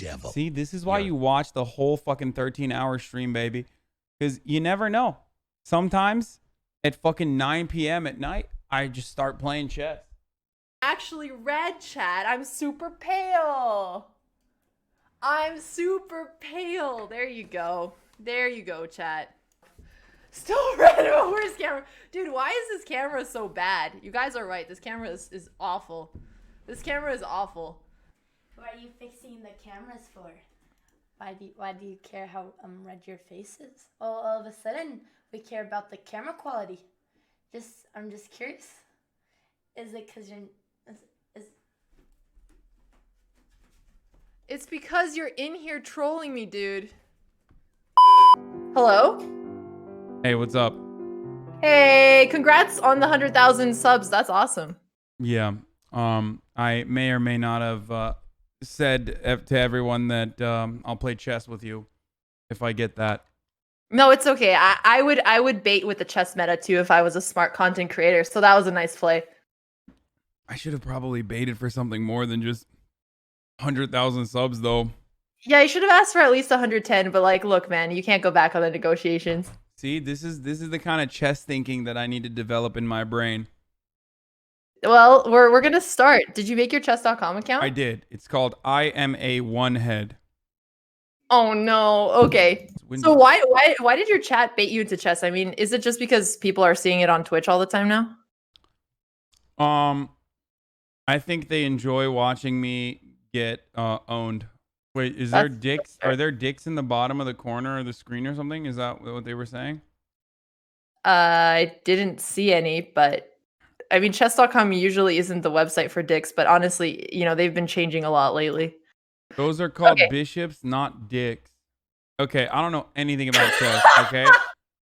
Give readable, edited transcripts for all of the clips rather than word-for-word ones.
devil. See, this is why you watch the whole fucking 13-hour stream, baby. Because you never know. Sometimes at fucking 9 p.m. at night, I just start playing chess. Actually red, chat. I'm super pale. I'm super pale. There you go. There you go, chat. Still red. Oh, where's camera? Dude, why is this camera so bad? You guys are right. This camera is awful. This camera is awful. What are you fixing the cameras for? Why do you care how red your face is? All of a sudden, we care about the camera quality. I'm just curious. Is it because you're... It's because you're in here trolling me, dude. Hello? Hey, what's up? Hey, congrats on the 100,000 subs. That's awesome. Yeah. I may or may not have said to everyone that I'll play chess with you if I get that. No, it's okay. I would bait with the chess meta too if I was a smart content creator. So that was a nice play. I should have probably baited for something more than just 100,000 subs, though. Yeah, you should have asked for at least 110. But like, look, man, you can't go back on the negotiations. See, this is the kind of chess thinking that I need to develop in my brain. Well, we're gonna start. Did you make your chess.com account? I did. It's called I am a one head. Oh no. Okay. So why did your chat bait you into chess? I mean, is it just because people are seeing it on Twitch all the time now? I think they enjoy watching me get owned. Wait, is there dicks? Are there dicks in the bottom of the corner of the screen or something? Is that what they were saying? I didn't see any, but I mean, chess.com usually isn't the website for dicks, but honestly, you know, they've been changing a lot lately. Those are called bishops, not dicks. Okay, I don't know anything about chess, okay?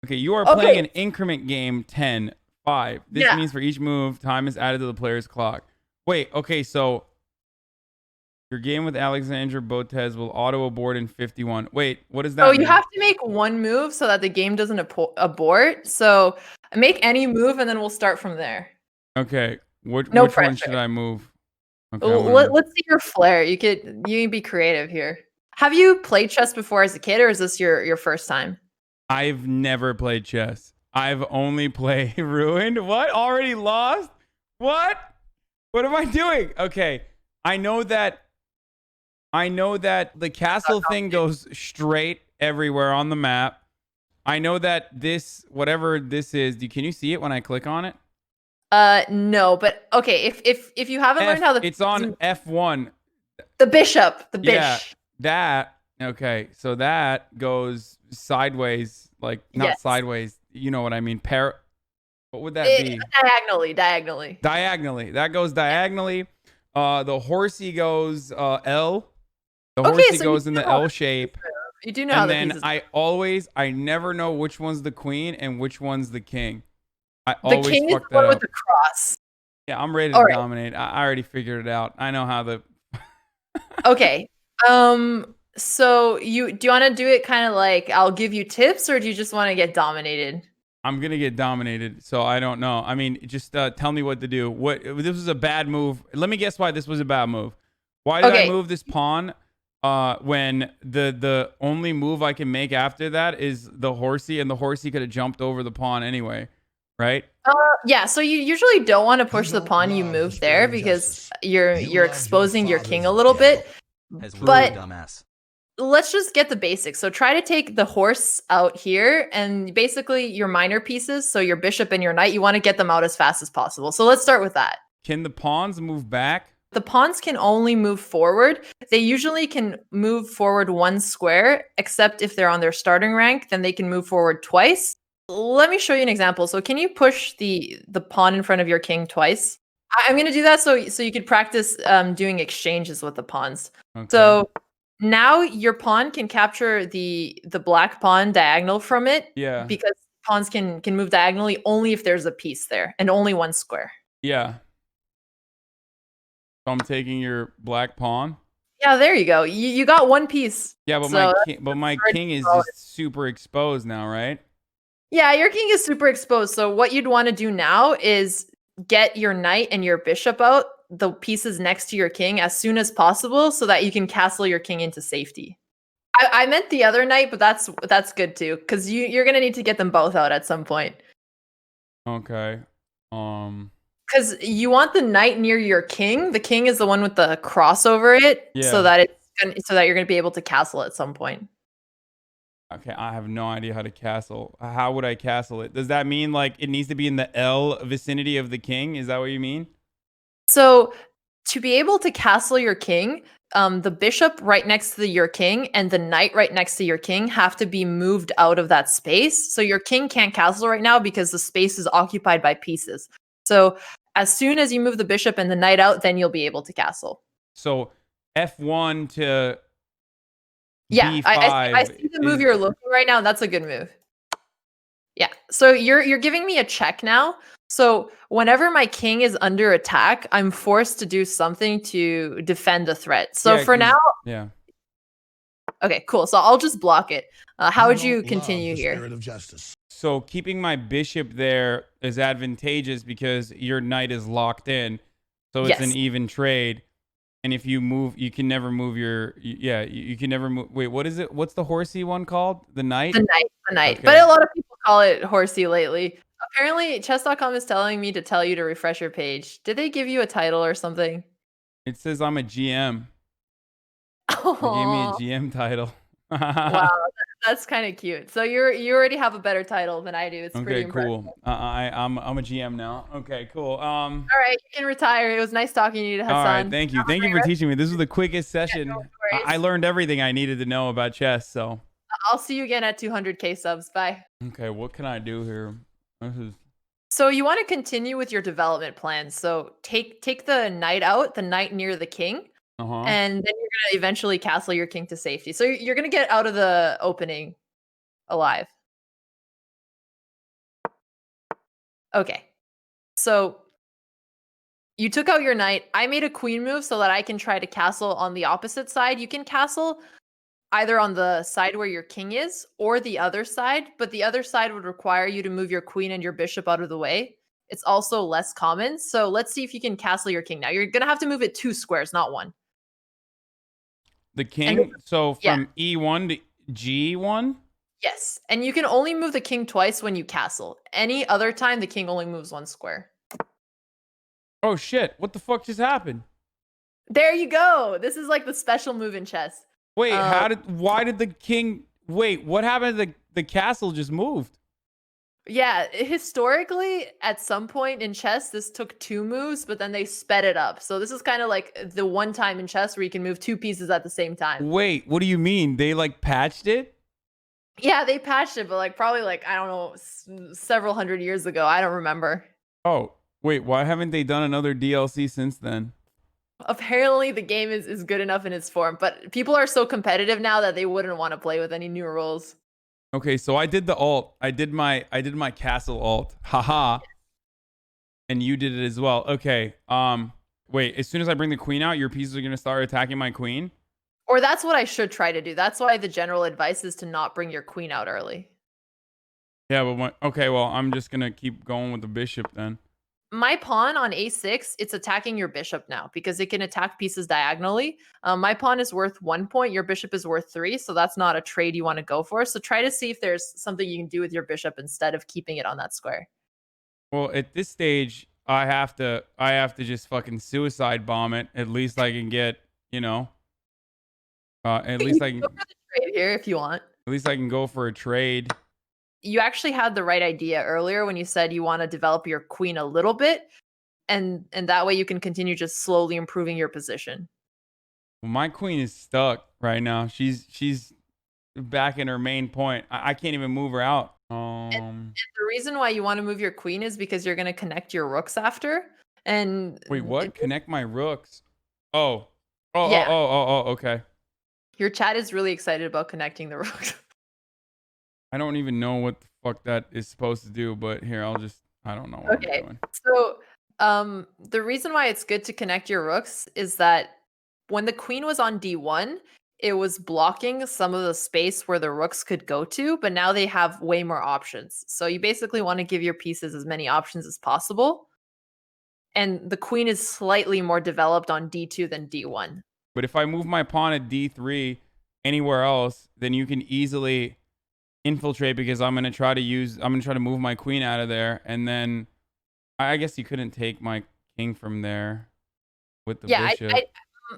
Okay, you are playing an increment game 10, 5. This means for each move, time is added to the player's clock. Wait, okay, so your game with Alexandra Botez will auto-abort in 51. Wait, what does that mean? Oh, you have to make one move so that the game doesn't abort. So make any move and then we'll start from there. Okay, which one should I move? Okay, let's see your flair. You can be creative here. Have you played chess before as a kid, or is this your first time? I've never played chess. I've only played Ruined. What? Already lost? What? What am I doing? Okay, I know that the castle thing goes straight everywhere on the map. I know that this, whatever this is, can you see it when I click on it? No, but okay, if you haven't learned how it's on F1. The bishop, the bish. Yeah, that. Okay, so that goes sideways, like not sideways. You know what I mean? What would that be? Diagonally. Diagonally. That goes diagonally. The horsey goes L. The horsey goes in the L shape. You do know how the pieces. And then I never know which one's the queen and which one's the king. The king is the one with the cross. Yeah, I'm ready to dominate. I already figured it out. I know how the. Okay. So do you want to do it kind of like I'll give you tips, or do you just want to get dominated? I'm gonna get dominated, so I don't know. I mean, just tell me what to do. What this was a bad move. Let me guess why this was a bad move. Why did I move this pawn? When the only move I can make after that is the horsey, and the horsey could have jumped over the pawn anyway. Right? Yeah, so you usually don't want to push the pawn you move there because you're exposing your king a little bit. But let's just get the basics. So try to take the horse out here, and basically your minor pieces, so your bishop and your knight, you want to get them out as fast as possible. So let's start with that. Can the pawns move back? The pawns can only move forward. They usually can move forward one square, except if they're on their starting rank, then they can move forward twice. Let me show you an example. So can you push the pawn in front of your king twice? I'm going to do that so you could practice doing exchanges with the pawns. Okay. So now your pawn can capture the black pawn diagonal from it. Yeah. Because pawns can move diagonally only if there's a piece there and only one square. Yeah. So I'm taking your black pawn. Yeah, there you go. You got one piece. Yeah, but my king is just super exposed now, right? Yeah, your king is super exposed. So what you'd want to do now is get your knight and your bishop out the pieces next to your king as soon as possible so that you can castle your king into safety. I meant the other knight, but that's good too, because you're gonna need to get them both out at some point. Okay. Because you want the knight near your king. The king is the one with the cross over it, so that you're gonna be able to castle at some point. Okay, I have no idea how to castle. How would I castle it? Does that mean like it needs to be in the L vicinity of the king? Is that what you mean? So to be able to castle your king, the bishop right next to your king and the knight right next to your king have to be moved out of that space. So your king can't castle right now because the space is occupied by pieces. So as soon as you move the bishop and the knight out, then you'll be able to castle. So F1 to yeah, B5 I see the move you're looking right now. That's a good move. Yeah. So you're giving me a check now. So whenever my king is under attack, I'm forced to do something to defend the threat. So for now, yeah. Okay, cool. So I'll just block it. How would you continue here? Spirit of justice. So keeping my bishop there is advantageous because your knight is locked in. So it's an even trade. And if you move, you can never move you can never move. Wait, what is it? What's the horsey one called? The knight? The knight. Okay. But a lot of people call it horsey lately. Apparently, chess.com is telling me to tell you to refresh your page. Did they give you a title or something? It says I'm a GM. Oh, they gave me a GM title. wow, that's kind of cute. So you already have a better title than I do. It's pretty impressive. Cool. I'm a GM now. Okay, cool. All right, you can retire. It was nice talking to you, Hasan. All right, thank you. Thank you for teaching me. This was the quickest session. No I learned everything I needed to know about chess. So I'll see you again at 200K subs. Bye. Okay, what can I do here? So you want to continue with your development plan. So take the knight out, the knight near the king. And then you're going to eventually castle your king to safety. So you're going to get out of the opening alive. Okay. So you took out your knight. I made a queen move so that I can try to castle on the opposite side. You can castle either on the side where your king is or the other side, but the other side would require you to move your queen and your bishop out of the way. It's also less common. So let's see if you can castle your king. Now you're going to have to move it 2 squares, not 1. The king, so from E1 to G1? Yes, and you can only move the king twice when you castle. Any other time, the king only moves 1 square. Oh shit, what the fuck just happened? There you go. This is like the special move in chess. Wait, why did the king, what happened? The castle just moved. Yeah, historically, at some point in chess, this took 2 moves, but then they sped it up. So this is kind of like the one time in chess where you can move 2 pieces at the same time. Wait, what do you mean? They like patched it? Yeah, they patched it, but like probably like, I don't know, several hundred years ago. I don't remember. Oh, wait, why haven't they done another DLC since then? Apparently the game is good enough in its form, but people are so competitive now that they wouldn't want to play with any new rules. Okay, so I did the alt. I did my castle alt. Haha. And you did it as well. Okay. Wait, as soon as I bring the queen out, your pieces are going to start attacking my queen? Or that's what I should try to do. That's why the general advice is to not bring your queen out early. Yeah, but okay, well, I'm just going to keep going with the bishop then. My pawn on a6, it's attacking your bishop now because it can attack pieces diagonally. My pawn is worth 1 point. Your bishop is worth 3. So that's not a trade you want to go for. So try to see if there's something you can do with your bishop instead of keeping it on that square. Well, at this stage, I have to just fucking suicide bomb it. At least I can get, at least I can go for the trade here if you want. At least I can go for a trade. You actually had the right idea earlier when you said you want to develop your queen a little bit, and that way you can continue just slowly improving your position. Well, my queen is stuck right now. She's back in her main point. I can't even move her out. And the reason why you want to move your queen is because you're going to connect your rooks after. And wait, what? Connect my rooks? Oh, okay. Your chat is really excited about connecting the rooks. I don't even know what the fuck that is supposed to do, but here, I don't know what I'm doing. So, the reason why it's good to connect your rooks is that when the queen was on D1, it was blocking some of the space where the rooks could go to, but now they have way more options. So you basically want to give your pieces as many options as possible. and the queen is slightly more developed on d2 than d1. But if I move my pawn at d3 anywhere else, then you can easily infiltrate because I'm gonna try to move my queen out of there, and then I guess you couldn't take my king from there with the bishop.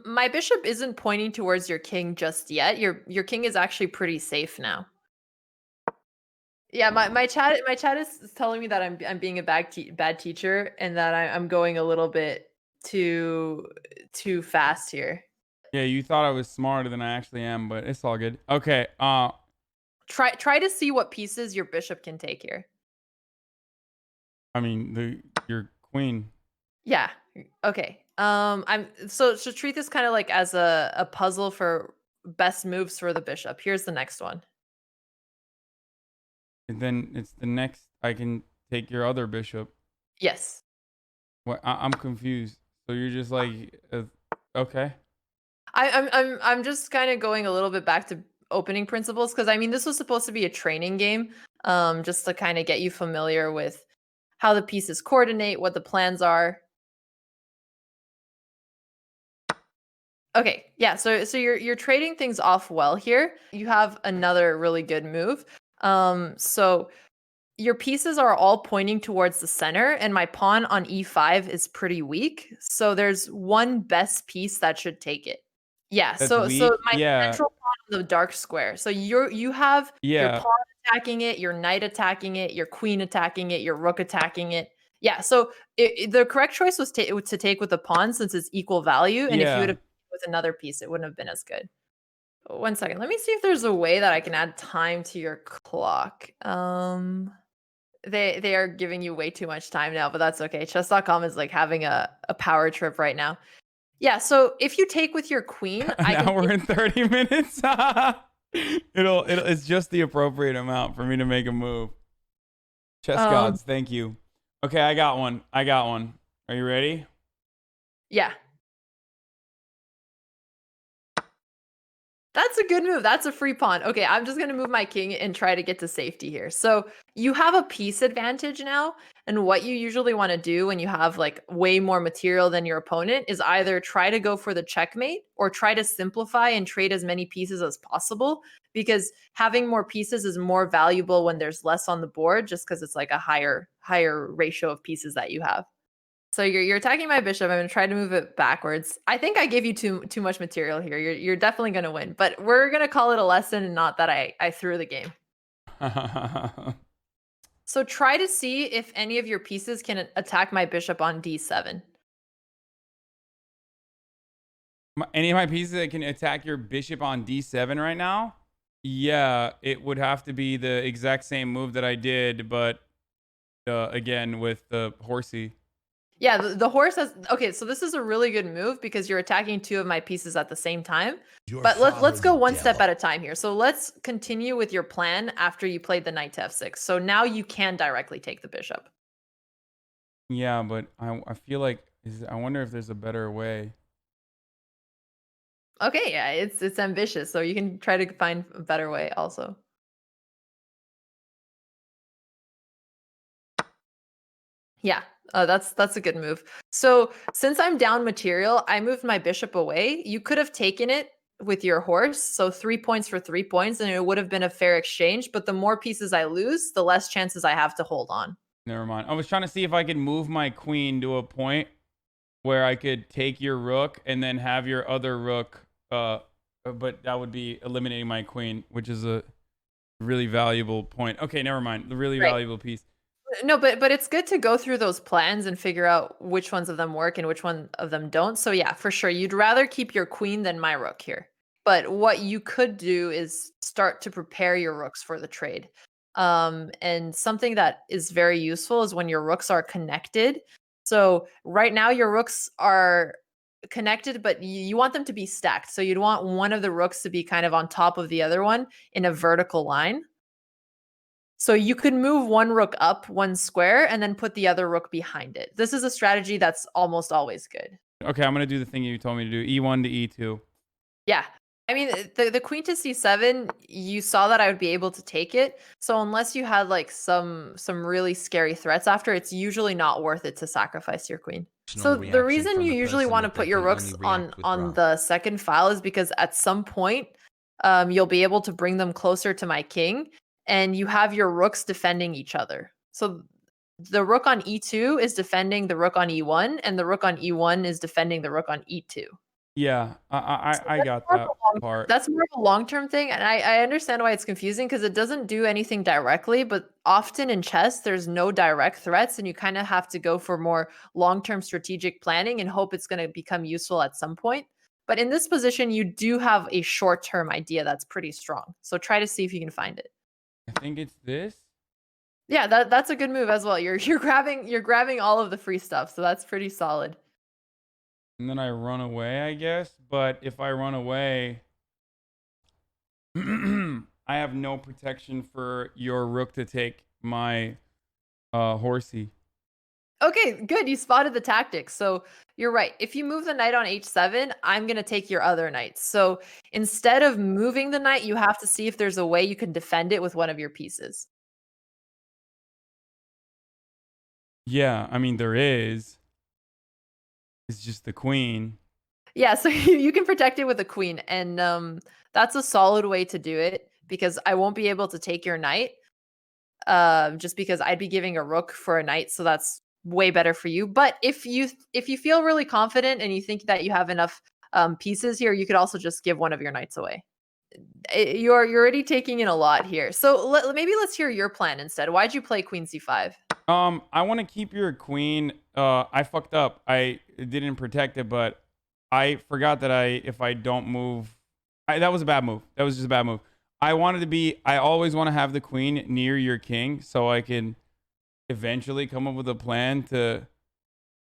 My bishop isn't pointing towards your king just yet. Your king is actually pretty safe now. Yeah, my chat is telling me that I'm being a bad teacher and that I'm going a little bit too fast here. Yeah, you thought I was smarter than I actually am, but it's all good. Okay. Try to see what pieces your bishop can take here. I mean, your queen. Yeah. Okay. So treat this kind of like as a puzzle for best moves for the bishop. Here's the next one. And then it's the next. I can take your other bishop. Yes. What? I'm confused. So you're just like, okay. I'm just kind of going a little bit back to opening principles because I mean this was supposed to be a training game, just to kind of get you familiar with how the pieces coordinate, what the plans are. Okay, yeah. So you're trading things off well here. You have another really good move. So your pieces are all pointing towards the center, and my pawn on e5 is pretty weak. So there's one best piece that should take it. Yeah. That's So weak? my Yeah. central pawn on the dark square. So you have your Yeah. pawn attacking it, your knight attacking it, your queen attacking it, your rook attacking it. Yeah. So the correct choice was to take with the pawn since it's equal value, and if you would have with another piece, it wouldn't have been as good. 1 second. Let me see if there's a way that I can add time to your clock. They are giving you way too much time now, but that's okay. Chess.com is like having a power trip right now. Yeah, so if you take with your queen, now we're in 30 minutes. It's just the appropriate amount for me to make a move. Chess gods, thank you. Okay, I got one. Are you ready? Yeah. That's a good move. That's a free pawn. Okay, I'm just going to move my king and try to get to safety here. So you have a piece advantage now. And what you usually want to do when you have like way more material than your opponent is either try to go for the checkmate or try to simplify and trade as many pieces as possible, because having more pieces is more valuable when there's less on the board, just because it's like a higher ratio of pieces that you have. So you're attacking my bishop. I'm gonna try to move it backwards. I think I gave you too much material here. You're definitely gonna win, but we're gonna call it a lesson and not that I threw the game. So try to see if any of your pieces can attack my bishop on d7. Any of my pieces that can attack your bishop on d7 right now? Yeah, it would have to be the exact same move that I did, but again with the horsey. Yeah, the horse has... Okay, so this is a really good move because you're attacking two of my pieces at the same time. But let's go one step at a time here. So let's continue with your plan after you played the knight to f6. So now you can directly take the bishop. Yeah, but I feel like... I wonder if there's a better way. Okay, yeah, it's ambitious. So you can try to find a better way also. Yeah, that's a good move. So since I'm down material, I moved my bishop away. You could have taken it with your horse, so 3 points for 3 points, and it would have been a fair exchange. But the more pieces I lose, the less chances I have to hold on. Never mind. I was trying to see if I could move my queen to a point where I could take your rook and then have your other rook. But that would be eliminating my queen, which is a really valuable point. Okay, never mind. The really valuable piece. No, but it's good to go through those plans and figure out which ones of them work and which one of them don't. So yeah, for sure, you'd rather keep your queen than my rook here. But what you could do is start to prepare your rooks for the trade. And something that is very useful is when your rooks are connected. So right now your rooks are connected, but you want them to be stacked. So you'd want one of the rooks to be kind of on top of the other one in a vertical line. So you could move one rook up one square and then put the other rook behind it. This is a strategy that's almost always good. Okay, I'm going to do the thing you told me to do. E1 to E2. Yeah. I mean, the queen to c7, you saw that I would be able to take it. So unless you had like some really scary threats after, it's usually not worth it to sacrifice your queen. So the reason you usually want to put your rooks on the second file is because at some point, you'll be able to bring them closer to my king, and you have your rooks defending each other. So the rook on e2 is defending the rook on e1, and the rook on e1 is defending the rook on e2. Yeah, I got that part. That's more of a long-term thing, and I understand why it's confusing because it doesn't do anything directly, but often in chess, there's no direct threats, and you kind of have to go for more long-term strategic planning and hope it's going to become useful at some point. But in this position, you do have a short-term idea that's pretty strong. So try to see if you can find it. I think it's this. Yeah, that's a good move as well. You're grabbing all of the free stuff, so that's pretty solid. And then I run away, I guess. But if I run away, I have no protection for your rook to take my horsey. Okay, good. You spotted the tactics. So you're right. If you move the knight on h7, I'm going to take your other knights. So instead of moving the knight, you have to see if there's a way you can defend it with one of your pieces. Yeah, I mean, there is. It's just the queen. Yeah, so you can protect it with a queen. And that's a solid way to do it because I won't be able to take your knight just because I'd be giving a rook for a knight. So that's way better for you. But if you feel really confident and you think that you have enough pieces here, you could also just give one of your knights away. You're already taking in a lot here. So maybe let's hear your plan instead. Why'd you play queen c5? I want to keep your queen. I fucked up. I didn't protect it, but I forgot that if I don't move, that was a bad move. That was just a bad move. I always want to have the queen near your king so I can eventually come up with a plan to.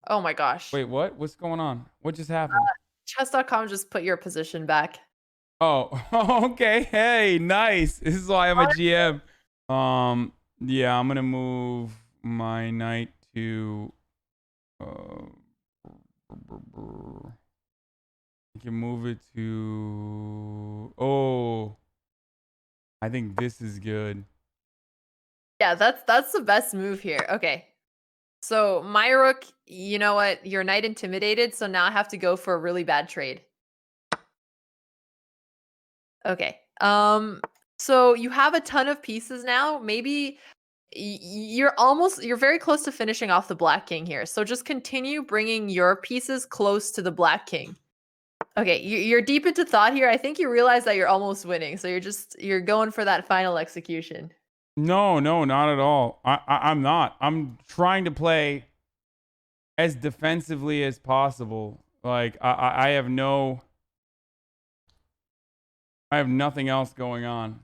Oh my gosh. Wait, what? What's going on? What just happened? Chess.com just put your position back. Oh, okay. Hey, nice. This is why I'm a GM. Yeah, I'm gonna move my knight to you can move it to I think this is good. Yeah, that's the best move here. Okay. So my rook, you know what? Your knight intimidated, so now I have to go for a really bad trade. Okay. So you have a ton of pieces now. Maybe you're very close to finishing off the black king here. So just continue bringing your pieces close to the black king. Okay, you're deep into thought here. I think you realize that you're almost winning. So you're going for that final execution. No, not at all. I'm not. I'm trying to play as defensively as possible. Like I have nothing else going on.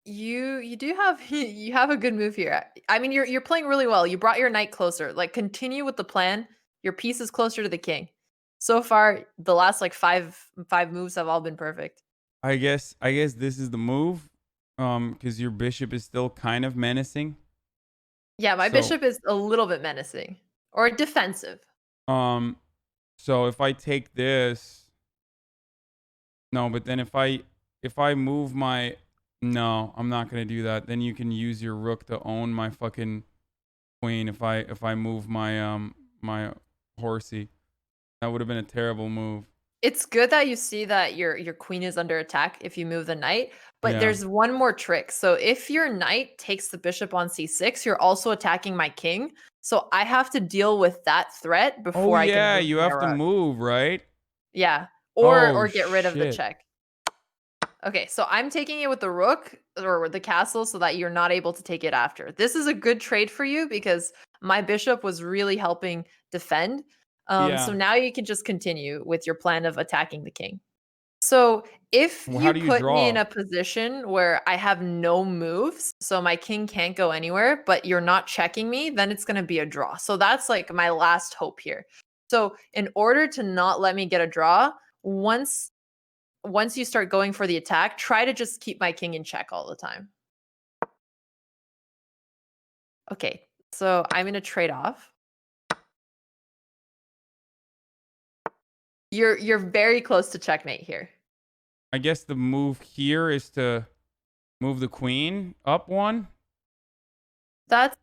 You do have you have a good move here. I mean, you're playing really well. You brought your knight closer. Like continue with the plan. Your piece is closer to the king. So far, the last like five moves have all been perfect. I guess this is the move. Because your bishop is still kind of menacing. Yeah, my bishop is a little bit menacing or defensive. So if I take this, no, but then if I move my, no, I'm not gonna do that. Then you can use your rook to own my fucking queen. If I move my my horsey, that would have been a terrible move. It's good that you see that your queen is under attack if you move the knight, but there's one more trick. So if your knight takes the bishop on c6, you're also attacking my king. So I have to deal with that threat before I can. Yeah, you have to move, right? Yeah, or get rid of the check. Okay, so I'm taking it with the rook or the castle so that you're not able to take it after. This is a good trade for you because my bishop was really helping defend. So now you can just continue with your plan of attacking the king. So if you put me in a position where I have no moves, so my king can't go anywhere, but you're not checking me, then it's going to be a draw. So that's like my last hope here. So in order to not let me get a draw, once you start going for the attack, try to just keep my king in check all the time. Okay, so I'm going to trade off. You're very close to checkmate here. I guess the move here is to move the queen up one. That's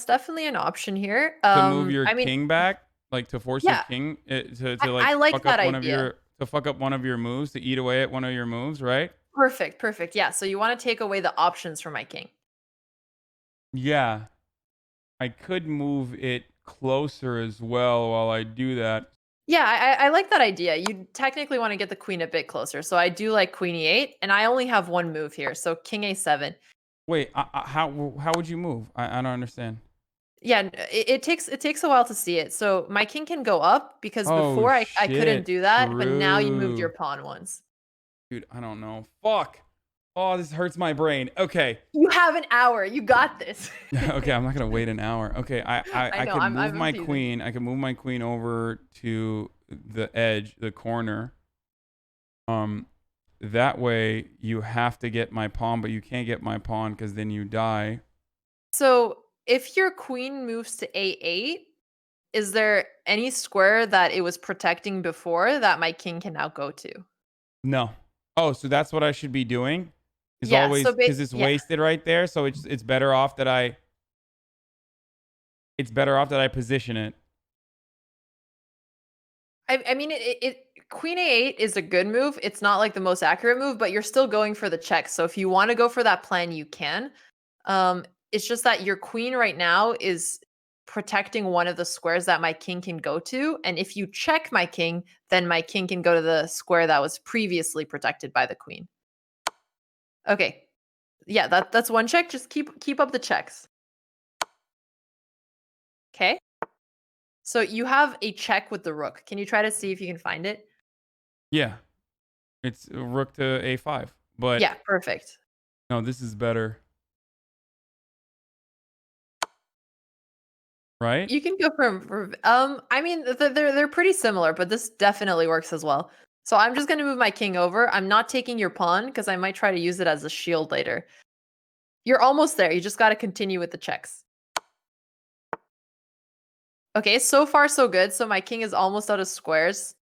definitely an option here. To move your I mean, king back, like to force your yeah, king to like I like fuck up that one of idea. your moves, to eat away at one of your moves, right? Perfect, perfect. Yeah, so you want to take away the options for my king. Yeah. I could move it closer as well while I do that. Yeah, I like that idea. You technically want to get the queen a bit closer. So I do like queen e8, and I only have one move here. So king a7. Wait, how would you move? I don't understand. Yeah, it takes a while to see it. So my king can go up because Oh before I couldn't shit, do that, but now you moved your true. pawn once. Dude, I don't know. Fuck. Oh, this hurts my brain. Okay. You have an hour. You got this. Okay, I'm not gonna wait an hour. Okay, I I know. could I'm move my teasing. queen. I could move my queen over to the edge, the corner. Um, that way you have to get my pawn, but you can't get my pawn because then you die. So if your queen moves to a8, is there any square that it was protecting before that my king can now go to? No. Oh, so that's what I should be doing? Is Yeah. always because it's Yeah. wasted right there. So it's better off that I position it. I mean, Queen A8 is a good move. It's not like the most accurate move, but you're still going for the check. So if you want to go for that plan, you can. It's just that your queen right now is protecting one of the squares that my king can go to, and if you check my king, then my king can go to the square that was previously protected by the queen. Okay, yeah, that's one check. Just keep up the checks. Okay. So you have a check with the rook. Can you try to see if you can find it? Yeah. It's rook to a5. But Yeah, perfect. no, this is better. Right? You can go I mean, they're pretty similar, but this definitely works as well. So I'm just going to move my king over. I'm not taking your pawn because I might try to use it as a shield later. You're almost there. You just got to continue with the checks. Okay, so far so good. So my king is almost out of squares.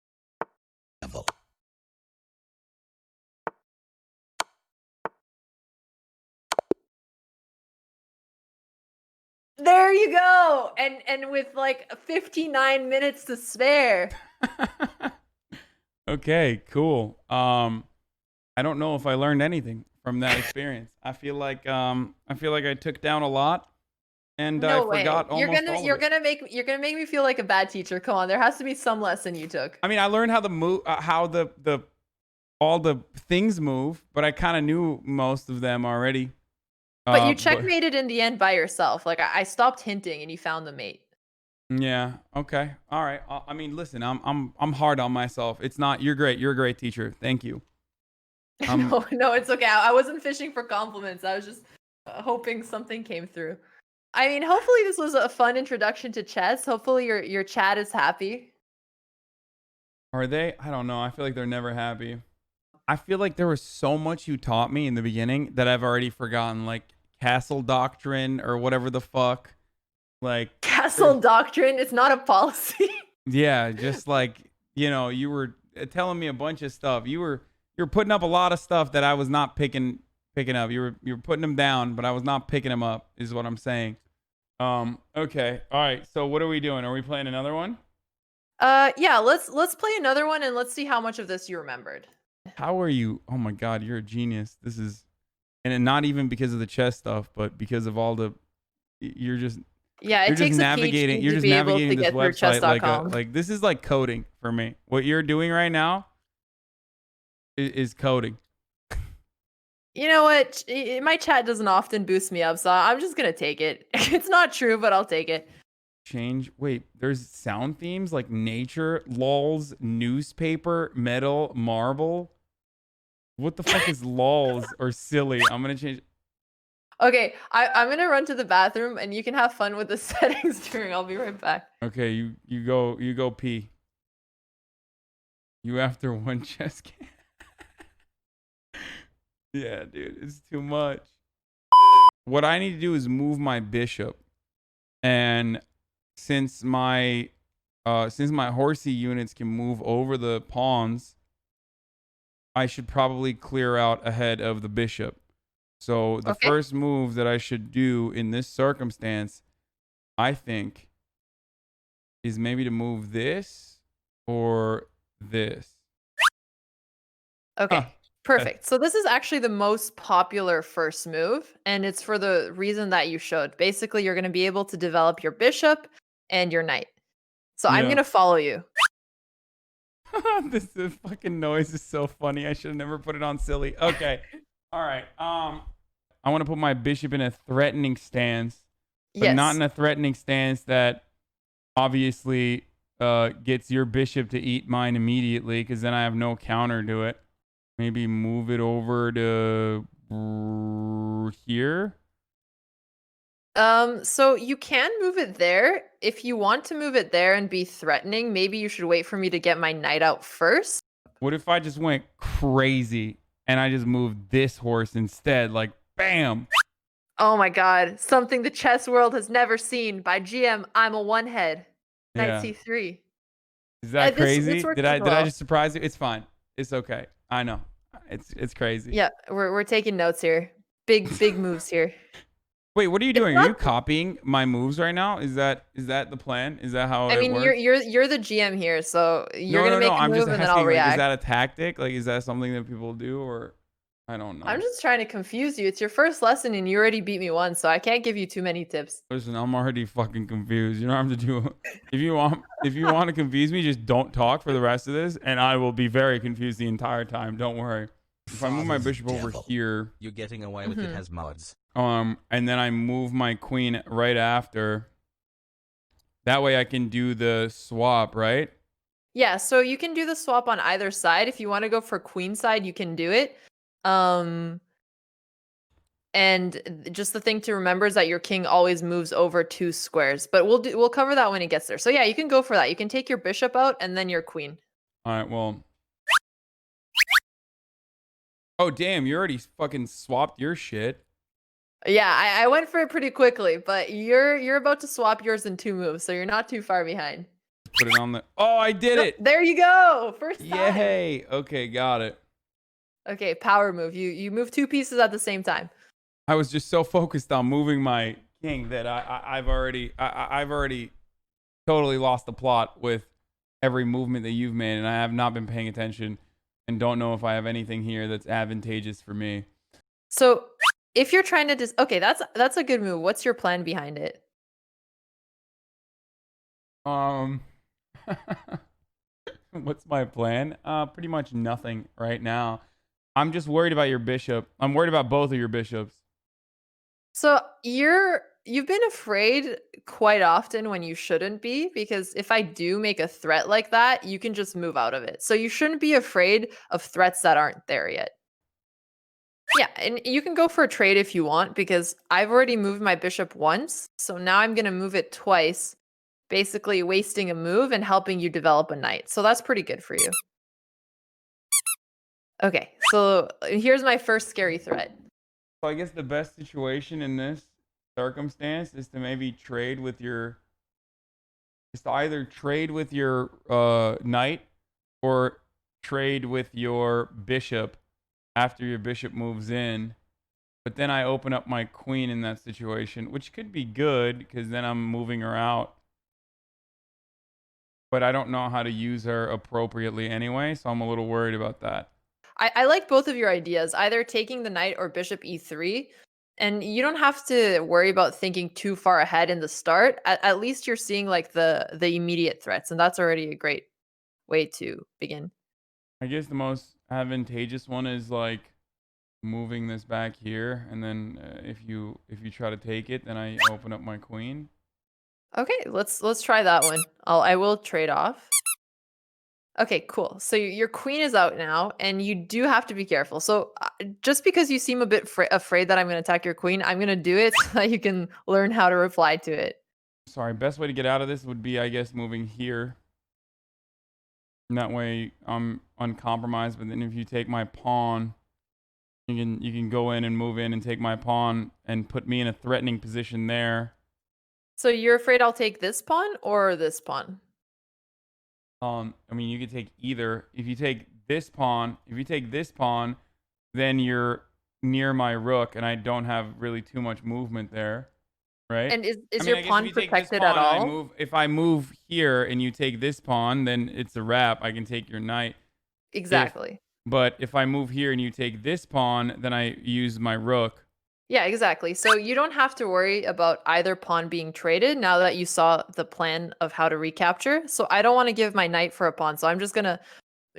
There you go. And with like 59 minutes to spare. Okay, cool. I don't know if I learned anything from that experience. I feel like I took down a lot and I No way. forgot almost all of it. You're gonna make me feel like a bad teacher. Come on, there has to be some lesson you took. I mean, I learned how the all the things move, but I kind of knew most of them already. But you But checkmated in the end by yourself. Like I stopped hinting and you found the mate. yeah, okay, all right. I mean, listen, I'm hard on myself. It's not. You're great. You're a great teacher. Thank you. No, it's okay. I wasn't fishing for compliments. I was just hoping something came through. I mean, hopefully this was a fun introduction to chess. Hopefully your chat is happy. Are they? I don't know. I feel like they're never happy. I feel like there was so much you taught me in the beginning that I've already forgotten, like castle doctrine or whatever the fuck. Like Castle doctrine, it's not a policy. yeah, just like, you were telling me a bunch of stuff. You're putting up a lot of stuff that I was not picking up. You're putting them down, but I was not picking them up, is what I'm saying. Okay. All right. So what are we doing? Are we playing another one? Yeah, let's play another one and let's see how much of this you remembered. How are you? Oh my God, you're a genius. This is, and not even because of the chess stuff, but because of all the, you're just, Yeah, you're it just takes navigating, a PhD you're to just be able to navigating this get through website chess.com. like this is like coding for me. What you're doing right now is coding. You know what? My chat doesn't often boost me up, so I'm just gonna take it. It's not true, but I'll take it. Change. Wait, there's sound themes like nature, lols, newspaper, metal, marble. What the fuck is lols or silly? I'm gonna change. Okay, I'm gonna run to the bathroom, and you can have fun with the settings during. I'll be right back. Okay, you go pee. You after one chess game. Yeah, dude, it's too much. What I need to do is move my bishop, and since my horsey units can move over the pawns, I should probably clear out ahead of the bishop. So the first move that I should do in this circumstance, I think, is maybe to move this or this. Okay. Huh. Perfect. So this is actually the most popular first move, and it's for the reason that you showed. Basically, you're going to be able to develop your bishop and your knight. So I'm going to follow you. This fucking noise is so funny. I should have never put it on silly. Okay. All right. I want to put my bishop in a threatening stance, but not in a threatening stance that obviously gets your bishop to eat mine immediately, because then I have no counter to it. Maybe move it over to here. So you can move it there. If you want to move it there and be threatening, maybe you should wait for me to get my knight out first. What if I just went crazy and I just moved this horse instead? Like, bam! Oh my god, something the chess world has never seen. By GM, I'm a one head. Knight c3. Is that crazy? This Did I just surprise you? It's fine. It's okay. I know. It's crazy. Yeah, we're taking notes here. Big moves here. Wait, what are you doing? Are you copying my moves right now? Is that the plan? Is that how it works? I mean, you're the GM here, so you're gonna make a move and then I'll react. Is that a tactic? Like, is that something that people do, or I don't know? I'm just trying to confuse you. It's your first lesson and you already beat me once, so I can't give you too many tips. Listen, I'm already fucking confused. You don't have to do. If you want to confuse me, just don't talk for the rest of this, and I will be very confused the entire time. Don't worry. If I move my bishop over here, you're getting away with it has mods. And then I move my queen right after. That way I can do the swap, right? Yeah, so you can do the swap on either side. If you want to go for queen side, you can do it. And just the thing to remember is that your king always moves over 2 squares. But we'll cover that when it gets there. So yeah, you can go for that. You can take your bishop out and then your queen. All right, well. Oh, damn, you already fucking swapped your shit. Yeah, I went for it pretty quickly, but you're about to swap yours in 2 moves, so you're not too far behind. Put it on the... Oh, I did it! There you go! First time! Yay! Okay, got it. Okay, power move. You move 2 pieces at the same time. I was just so focused on moving my king that I've already totally lost the plot with every movement that you've made, and I have not been paying attention and don't know if I have anything here that's advantageous for me. So if you're trying to okay, that's a good move. What's your plan behind it? What's my plan? Pretty much nothing right now. I'm just worried about your bishop. I'm worried about both of your bishops. So you've been afraid quite often when you shouldn't be, because if I do make a threat like that, you can just move out of it. So you shouldn't be afraid of threats that aren't there yet. Yeah, and you can go for a trade if you want, because I've already moved my bishop once, so now I'm going to move it twice, basically wasting a move and helping you develop a knight. So that's pretty good for you. Okay, so here's my first scary threat. So I guess the best situation in this circumstance is to maybe trade with your... is to either trade with your knight or trade with your bishop after your bishop moves in. But then I open up my queen in that situation, which could be good because then I'm moving her out. But I don't know how to use her appropriately anyway, so I'm a little worried about that. I like both of your ideas, either taking the knight or bishop e3. And you don't have to worry about thinking too far ahead in the start. At least you're seeing like the immediate threats, and that's already a great way to begin. I guess the most advantageous one is like moving this back here, and then if you try to take it, then I open up my queen. Okay, let's try that one. I will trade off. Okay, cool. So your queen is out now, and you do have to be careful. So just because you seem a bit afraid that I'm going to attack your queen, I'm going to do it so that you can learn how to reply to it. Sorry, best way to get out of this would be, I guess, moving here. And that way I'm uncompromised, but then if you take my pawn, you can go in and move in and take my pawn and put me in a threatening position there. So you're afraid I'll take this pawn or this pawn? I mean, you could take either. If you take this pawn, if you take this pawn, then you're near my rook, and I don't have really too much movement there, right? And is I mean, your I guess pawn if you take this protected pawn at and I all? move, if I move here and you take this pawn, then it's a wrap. I can take your knight. Exactly. But if I move here and you take this pawn, then I use my rook. Yeah, exactly. So you don't have to worry about either pawn being traded now that you saw the plan of how to recapture. So I don't want to give my knight for a pawn. So I'm just going to,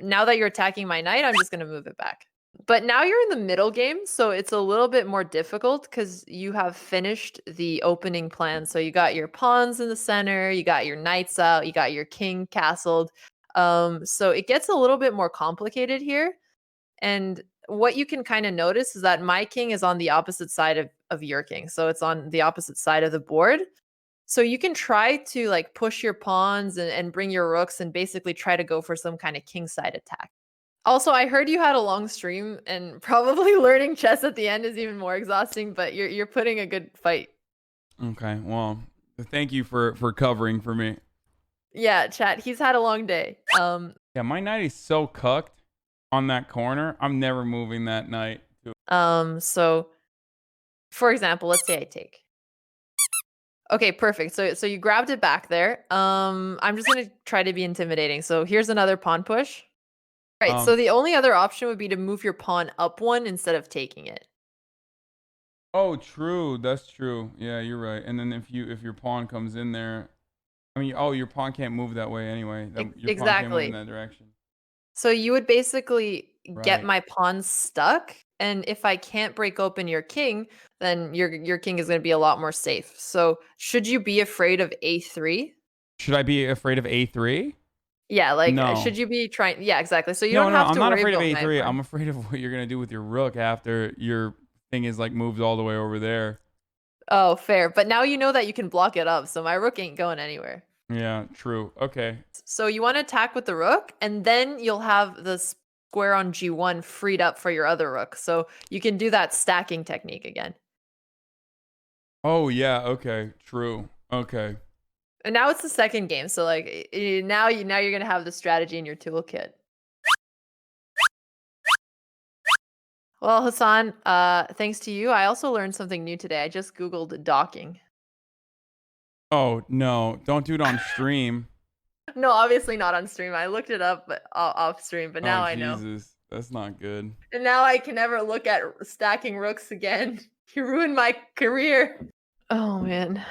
now that you're attacking my knight, I'm just going to move it back. But now you're in the middle game, so it's a little bit more difficult because you have finished the opening plan. So you got your pawns in the center, you got your knights out, you got your king castled. So it gets a little bit more complicated here. And what you can kind of notice is that my king is on the opposite side of your king. So it's on the opposite side of the board. So you can try to like push your pawns and bring your rooks and basically try to go for some kind of king side attack. Also, I heard you had a long stream and probably learning chess at the end is even more exhausting, but you're putting a good fight. Okay, well, thank you for covering for me. Yeah, chat. He's had a long day. Yeah, my knight is so cucked on that corner. I'm never moving that knight. So for example, let's say I take. Okay, perfect. So you grabbed it back there. I'm just gonna try to be intimidating. So here's another pawn push. Right, so the only other option would be to move your pawn up one instead of taking it. Oh, true. That's true. Yeah, you're right. And then if your pawn comes in there, I mean, oh, your pawn can't move that way anyway. Your pawn can't move in that direction. So you would basically get Right. my pawn stuck, and if I can't break open your king, then your king is going to be a lot more safe. So should you be afraid of a3? Should I be afraid of a3? Yeah, like No. should you be trying? Yeah, exactly. So you No, don't no, have I'm to not worry afraid of about a3. knight I'm afraid of what you're gonna do with your rook after your thing is like moved all the way over there. Oh, fair. But now you know that you can block it up, so my rook ain't going anywhere. Yeah, true. Okay. So you want to attack with the rook, and then you'll have the square on g1 freed up for your other rook. So you can do that stacking technique again. Oh yeah. Okay. True. Okay. And now it's the second game, so like now you're gonna have the strategy in your toolkit. Well, Hasan, thanks to you, I also learned something new today. I just Googled docking. Oh no! Don't do it on stream. No, obviously not on stream. I looked it up off stream, but now I know. Jesus, that's not good. And now I can never look at stacking rooks again. You ruined my career. Oh man.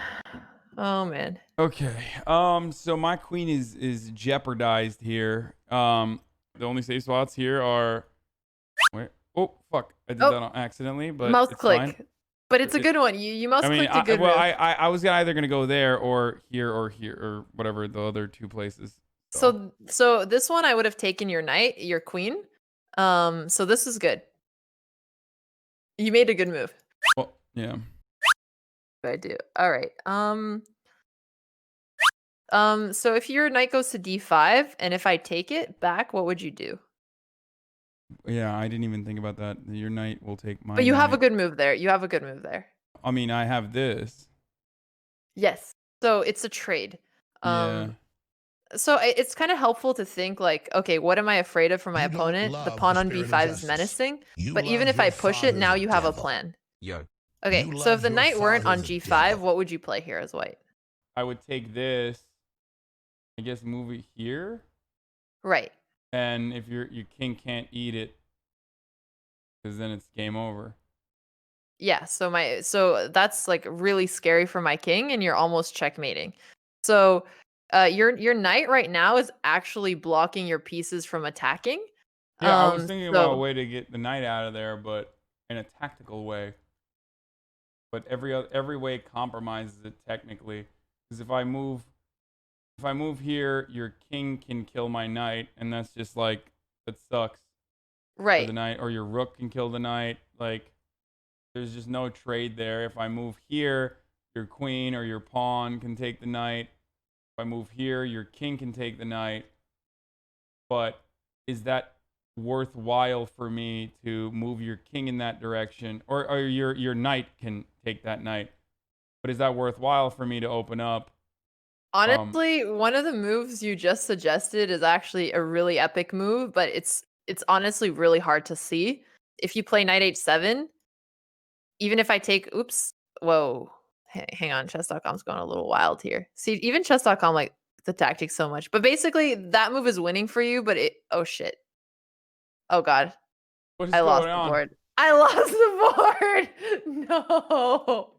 Oh man. Okay. So my queen is jeopardized here. The only safe spots here are. Wait. Oh fuck! I did that on accidentally, but mouse it's click. fine. But it's a good one. You mouse clicked a good well, move. I was either gonna go there or here or whatever the other two places. So this one I would have taken your knight, your queen. So this is good. You made a good move. Well, yeah. I do. All right. So if your knight goes to d5 and if I take it back, what would you do? Yeah, I didn't even think about that. Your knight will take my. But you have a knight. good move there. You have a good move there. I mean, I have this. Yes. So it's a trade. Yeah. So it's kind of helpful to think like, okay, what am I afraid of from my opponent? The pawn on b5 is menacing. But even if I push it, now you have a plan. Yo. Okay, so if the knight weren't on g5, what would you play here as white? I would take this. I guess move it here. Right. And if your king can't eat it, because then it's game over. Yeah, so that's like really scary for my king, and you're almost checkmating. So your knight right now is actually blocking your pieces from attacking. Yeah, I was thinking about a way to get the knight out of there, but in a tactical way. But every way compromises it technically, because if I move here, your king can kill my knight, and that's just like that sucks. Right. For the knight, or your rook can kill the knight. Like, there's just no trade there. If I move here, your queen or your pawn can take the knight. If I move here, your king can take the knight. But is that worthwhile for me to move your king in that direction? Or your knight can take that knight. But is that worthwhile for me to open up? Honestly, one of the moves you just suggested is actually a really epic move, but it's it's honestly really hard to see. If you play knight h7, even if I take, oops, whoa, hang on, chess.com's going a little wild here. See, even chess.com like the tactics so much, but basically that move is winning for you. But oh shit, oh god, What is I lost going the on? board. I lost the board. No.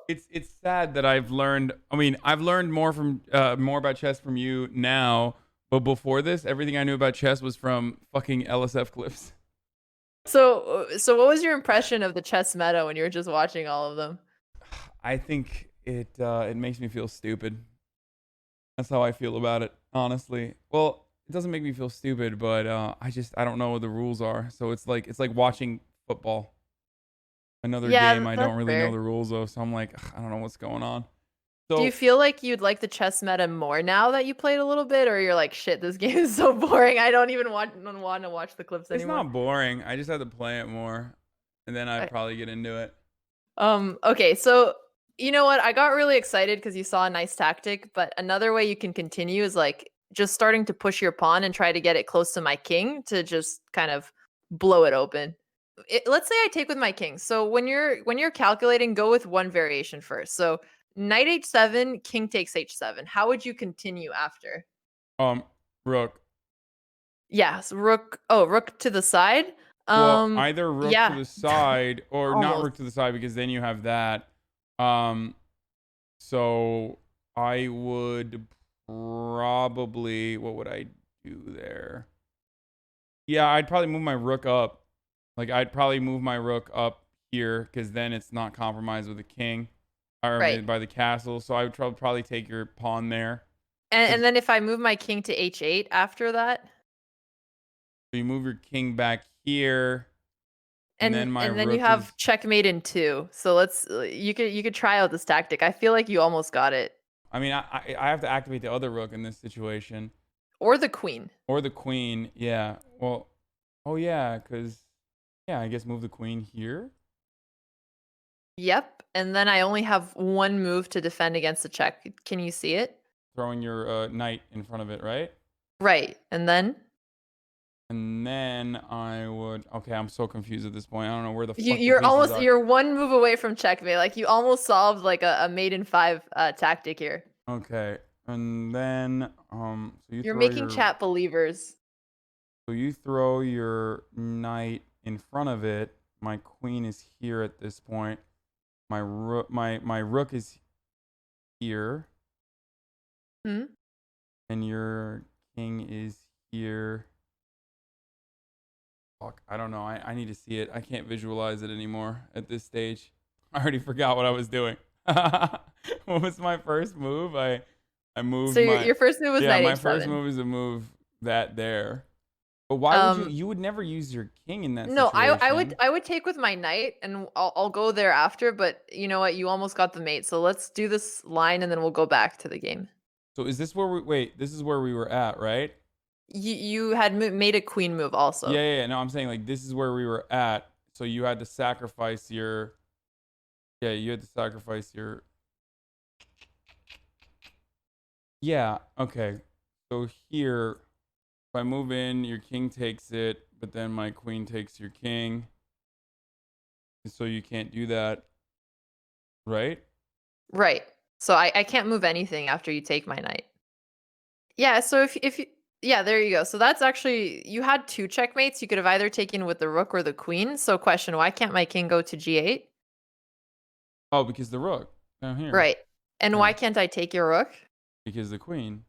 It's sad that I've learned. I mean, I've learned more about chess from you now. But before this, everything I knew about chess was from fucking LSF clips. So what was your impression of the chess meta when you were just watching all of them? I think it makes me feel stupid. That's how I feel about it, honestly. Well, it doesn't make me feel stupid, but I don't know what the rules are. So it's like watching football. Another game I don't really know the rules of, so I'm like, I don't know what's going on. So, do you feel like you'd like the chess meta more now that you played a little bit, or you're like, shit, this game is so boring, I don't even want to watch the clips anymore? It's not boring. I just have to play it more, and then I'd probably get into it. Okay, so you know what? I got really excited because you saw a nice tactic, but another way you can continue is like just starting to push your pawn and try to get it close to my king to just kind of blow it open. Let's say I take with my king. So when you're calculating, go with one variation first. So knight h7, king takes h7. How would you continue after? Rook. Yes, rook. Oh, rook to the side. Well, either rook to the side or not rook Almost. to the side, because then you have that. So I would probably, what would I do there? Yeah, I'd probably move my rook up. Like, I'd probably move my rook up here, because then it's not compromised with the king or by the castle. So I would probably take your pawn there. And then if I move my king to h8 after that, so you move your king back here, and then you have checkmate in 2. So you could try out this tactic. I feel like you almost got it. I mean, I have to activate the other rook in this situation. Or the queen. Or the queen, yeah. Well, oh yeah, because, yeah, I guess move the queen here. Yep, and then I only have one move to defend against the check. Can you see it? Throwing your knight in front of it, right? Right, and then? And then I would... Okay, I'm so confused at this point. I don't know where the fuck you're one move away from checkmate. Like, you almost solved like a mate in 5 tactic here. Okay, and then so you're making chat believers. So you throw your knight in front of it. My queen is here at this point. My rook is here. And your king is here. Fuck, I don't know. I need to see it. I can't visualize it anymore at this stage. I already forgot what I was doing. What was my first move? I moved. So your first move was knight h7. Yeah, my first move is to move that there. But why would you would never use your king in that situation? No, I would take with my knight, and I'll go there after, but you know what? You almost got the mate. So let's do this line and then we'll go back to the game. So is this where this is where we were at, right? You had made a queen move also. Yeah. No, I'm saying like this is where we were at. So you had to sacrifice your Yeah, okay. So here, if I move in, your king takes it, but then my queen takes your king. So you can't do that, right? Right. So I can't move anything after you take my knight. Yeah, so if you, yeah, there you go. So that's actually, you had 2 checkmates. You could have either taken with the rook or the queen. So question, why can't my king go to g8? Oh, because the rook down here. Right. And why can't I take your rook? Because the queen.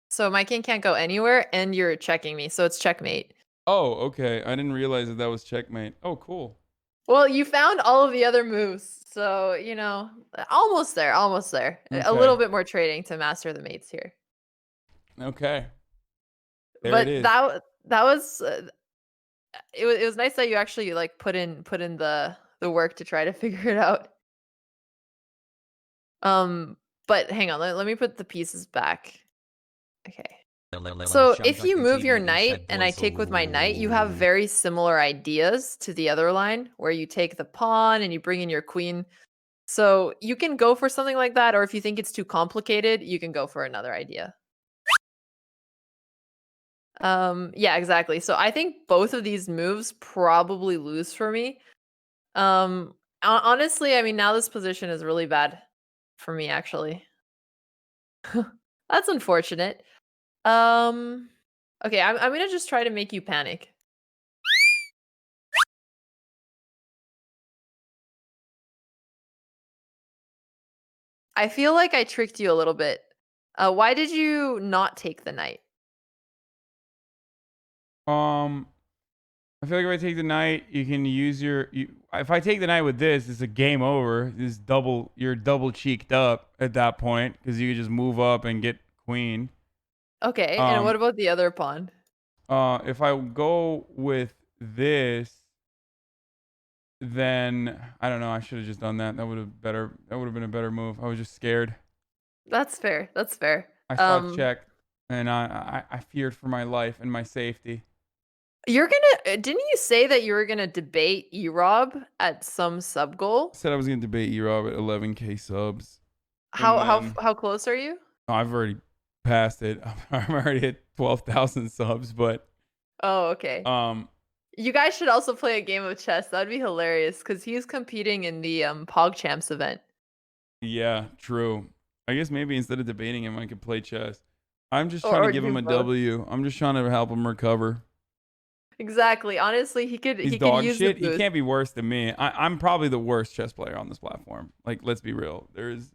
So my king can't go anywhere, and you're checking me. So it's checkmate. Oh, okay. I didn't realize that was checkmate. Oh, cool. Well, you found all of the other moves. So, you know, almost there. Okay. A little bit more trading to master the mates here. Okay. But that was it was nice that you actually like put in the work to try to figure it out. But hang on, let me put the pieces back. Okay. So if you move your knight and I take with my knight, you have very similar ideas to the other line where you take the pawn and you bring in your queen. So you can go for something like that, or if you think it's too complicated, you can go for another idea. Yeah, exactly. So I think both of these moves probably lose for me. Honestly, I mean, now this position is really bad for me, actually. That's unfortunate. Okay, I'm gonna just try to make you panic. I feel like I tricked you a little bit. Why did you not take the knight? I feel like if I take the knight, you can use if I take the knight with this, it's a game over. You're double cheeked up at that point because you can just move up and get queen. Okay, and what about the other pawn? If I go with this, then I don't know. I should have just done that. That would have been a better move. I was just scared. That's fair. That's fair. I saw check, and I feared for my life and my safety. Didn't you say that you were gonna debate Erob at some sub goal? I said I was gonna debate Erob at 11K subs. How close are you? Oh, I've already passed it. I'm already at 12,000 subs, but oh, okay. You guys should also play a game of chess. That'd be hilarious because he's competing in the PogChamps event. Yeah, true. I guess maybe instead of debating him, I could play chess. I'm just trying to give him a W. I'm just trying to help him recover. Exactly. Honestly, he could. He's he dog could use shit. the He can't be worse than me. I'm probably the worst chess player on this platform. Like, let's be real. There's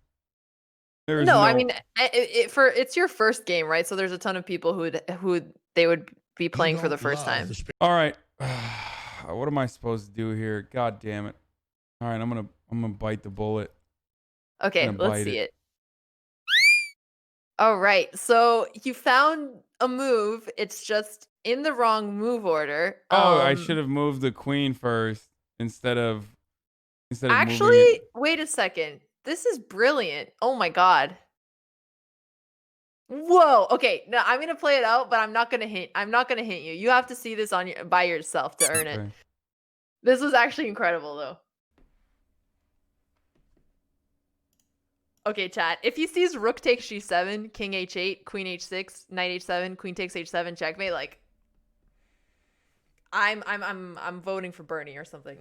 no. I mean, it's your first game, right? So there's a ton of people who they would be playing for the first time. All right. What am I supposed to do here? God damn it. All right, I'm gonna bite the bullet. Okay, let's see it. All right. So you found a move. It's just in the wrong move order. Oh, I should have moved the queen first instead of actually, wait a second. This is brilliant. Oh my god. Whoa. Okay. No, I'm gonna play it out, but I'm not gonna hint you. You have to see this by yourself to earn it. This was actually incredible, though. Okay, chat. If he sees rook takes g7, king h8, queen h6, knight h7, queen takes h7, checkmate, like, I'm voting for Bernie or something.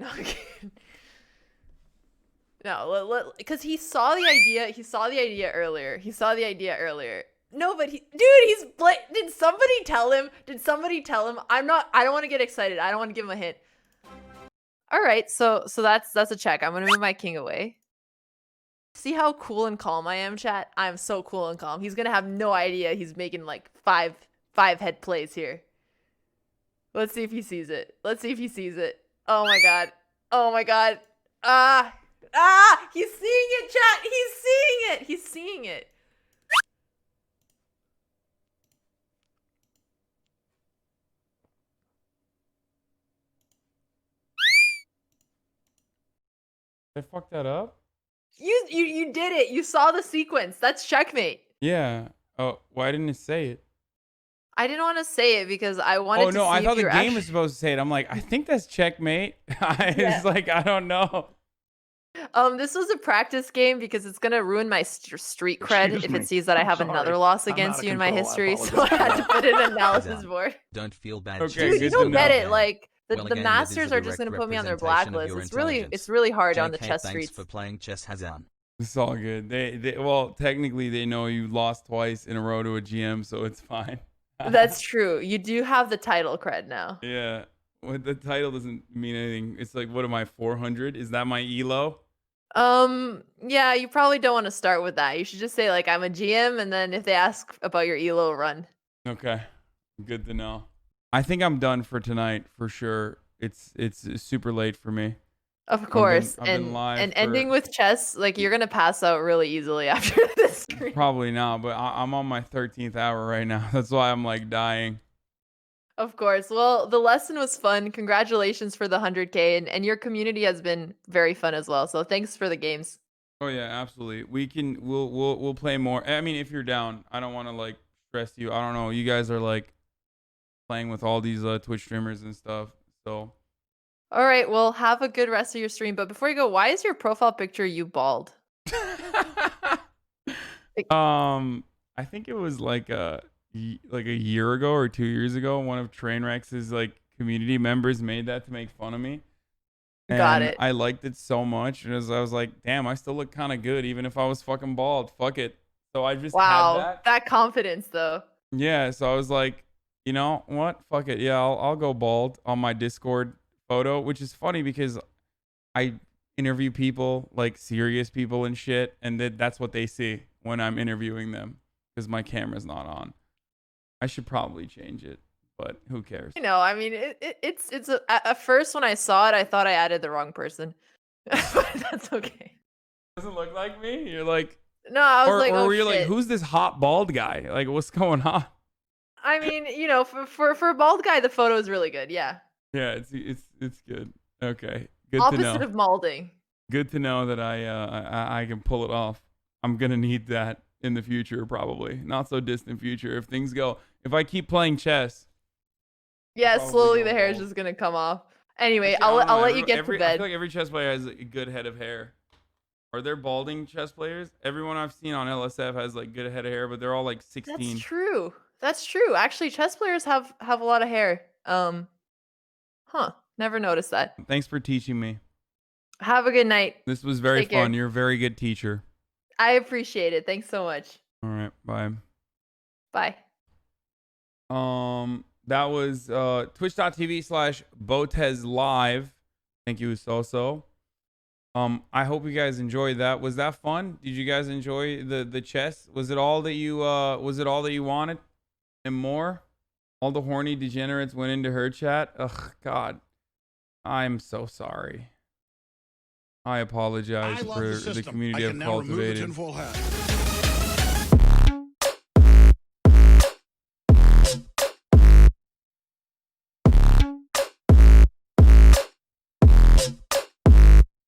No, because he saw the idea. He saw the idea earlier. No, but did somebody tell him? I don't want to get excited. I don't want to give him a hint. All right, so that's a check. I'm gonna move my king away. See how cool and calm I am, chat? I'm so cool and calm. He's gonna have no idea he's making like five head plays here. Let's see if he sees it. Oh my god. He's seeing it, chat. He's seeing it. I fucked that up? You did it. You saw the sequence. That's checkmate. Yeah. Oh, why didn't it say it? I didn't want to say it because I wanted to see I thought if the game was supposed to say it. I'm like, I think that's checkmate. It's like, I don't know. This was a practice game because it's gonna ruin my street cred if it sees that I have another loss against you in my history. So I had to put in an analysis board. Don't feel bad. Okay, dude, you don't get it. Like Well, the again, masters this is a are just gonna direct put me on their representation of blacklist. your It's really hard on the JK, chess thanks streets. for playing chess, Hasan. It's all good. Well, technically they know you lost twice in a row to a GM, so it's fine. That's true. You do have the title cred now. Yeah. Well, the title doesn't mean anything. It's like, what am I, 400? Is that my elo? Yeah, you probably don't want to start with that. You should just say like I'm a GM, and then if they ask about your elo, run. Okay. Good to know. I think I'm done for tonight for sure. It's super late for me. Of course. I've been live and ending with chess, like you're gonna pass out really easily after this stream. Probably not, but I'm on my 13th hour right now. That's why I'm like dying. Of course. Well, the lesson was fun. Congratulations for the 100K, and your community has been very fun as well. So thanks for the games. Oh yeah, absolutely. We'll play more. I mean, if you're down, I don't want to like stress you. I don't know. You guys are like playing with all these Twitch streamers and stuff. So. All right. Well, have a good rest of your stream. But before you go, why is your profile picture you bald? I think it was like like a year ago or 2 years ago. One of Trainwreck's like community members made that to make fun of me. And Got it. I liked it so much, and I was like, damn, I still look kind of good even if I was fucking bald. Fuck it. So I just had that. That confidence though. Yeah, so I was like, you know what? Fuck it. Yeah, I'll go bald on my Discord photo, which is funny because I interview people, like serious people and shit, and that's what they see when I'm interviewing them because my camera's not on. I should probably change it, but who cares? You know, I mean, at first when I saw it, I thought I added the wrong person. But that's okay. Doesn't look like me. You're like, no, I was like, or oh were you shit. like, who's this hot bald guy? Like, what's going on? I mean, you know, for a bald guy, the photo is really good. Yeah. Yeah, it's good. Okay, good Opposite to know. of molding. Good to know that I can pull it off. I'm gonna need that in the future, probably not so distant future. If things go, if I keep playing chess. Yeah, Probably slowly go the hair is bald. just gonna come off. Anyway, Actually, I don't know, I'll let you get to I bed. feel like every chess player has a good head of hair. Are there balding chess players? Everyone I've seen on LSF has like good head of hair, but they're all like 16. That's true. That's true. Actually, chess players have a lot of hair. Never noticed that. Thanks for teaching me. Have a good night. This was very Take care. fun. You're a very good teacher. I appreciate it. Thanks so much. All right, bye. Bye. That was twitch.tv/Botez live. Thank you, Soso. I hope you guys enjoyed that. Was that fun? Did you guys enjoy the chess? Was it all that you wanted and more? All the horny degenerates went into her chat. Ugh, God. I'm so sorry. I apologize for the community I've cultivated.